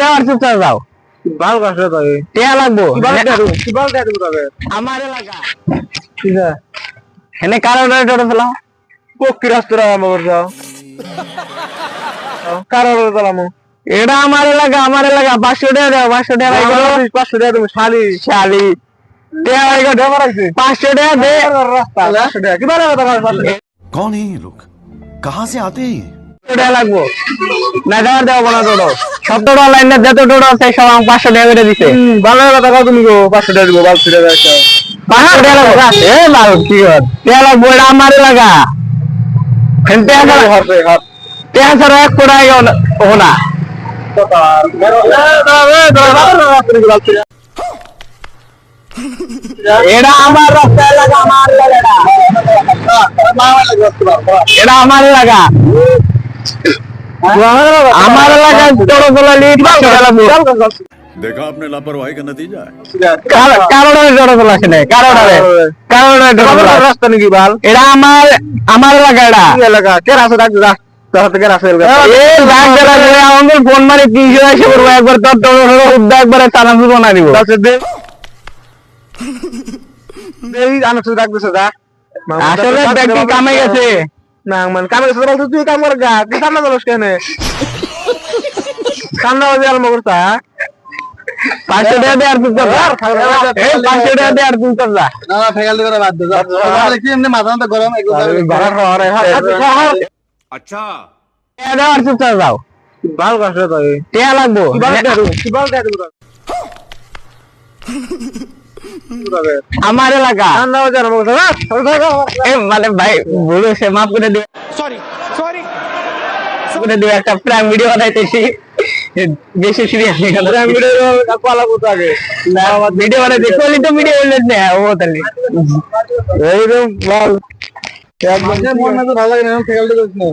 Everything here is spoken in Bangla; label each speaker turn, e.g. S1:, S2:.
S1: দেওয়ার চুপচাপ যাও।
S2: ভালো কাজ তবে
S1: টিয়া লাগবো
S2: কি বল দেয় তুমি তবে
S1: আমার এলাকা
S2: ঠিক আছে
S1: এনে কারো টোটো ফেলাও
S2: পক্ষী রাস্তা আমার যাও কারো চালামো
S1: এটা আমার এলাকা 500 টাকা দাও 500 টাকা
S2: 500 টাকা তুমি শালি
S1: শালি টিয়া লাগবে দেবো রাখছি 500 টাকা দে
S2: রাস্তা 500 টাকা কি বলে কথা 500
S3: कौन है ये लोग कहाँ से आते हैं
S1: 500 টাকা লাগবো না দেওয়া না টোটো সব টোটো অনলাইনে যত টোটো আছে সব আমাকে 500 টাকা করে দিছে
S2: ভালো কথা কাও তুমি গো 500 টাকা দিব 500 টাকা
S1: 500 টাকা লাগবো এ ভালো কি হয় টিয়া লাগবো এটা আমার এলাকা টিয়া ছাড়া 1 টাকা ও না এটা আমার রাস্তা এলাকা এটা আমার এলাকা আমার এলাকায় টোটো তোলা লিট
S3: देखा आपने लापरवाही का नतीजा है
S1: কারোটা টোটো তোলা আসে নাই কারোটা
S2: রাস্তা নাকি বাল
S1: এটা আমার এলাকা এটা
S2: এলাকা কে রাস্তা ডাক রাস্তা থেকে রাস্তা
S1: আমাদের ফোন মারি 300 এসে করবো একবার তোর টোটো উদ্যোগ একবারে চানাচুর বানা দিব
S2: আনন্দ ডাকতেছে দা
S1: আসলে ব্যক্তি কামে গেছে
S2: না মানে কামে গেছে বলতে তুই কাম কর গা তুই কান্না করস কেন কান্না বাজে আরম্ভ করতা
S1: 500 টাকা দিয়ে আর তুই কর 500 টাকা দিয়ে আর তুই কর যা
S2: না না ফেগাল দিয়ে বাদ দে কি এমনি মাথা তো গরম একদম
S3: अच्छा
S1: দেওয়ার আর চুপচাপ যাও
S2: ভালো কাজ তবে
S1: টিয়া লাগবো
S2: কি বল দেয় তুমি
S1: আমার এলাকা
S2: কান্না বাজে আরম্ভ করতা
S1: এ মানে ভাই ভুল সে মাফ করে দিও
S2: সরি
S1: করে দিও একটা প্র্যাঙ্ক ভিডিও বানাইতেছি বেশি সিরিয়াস নিয়ে গেল
S2: প্র্যাঙ্ক ভিডিও পালা করতে আগে
S1: না ভিডিও বানাইতে কোলি তো ভিডিও হইল না ও তাহলে
S2: এইরকম বল একদম মন না তো ভালো লাগে না ফেগাল দিয়ে করছিস না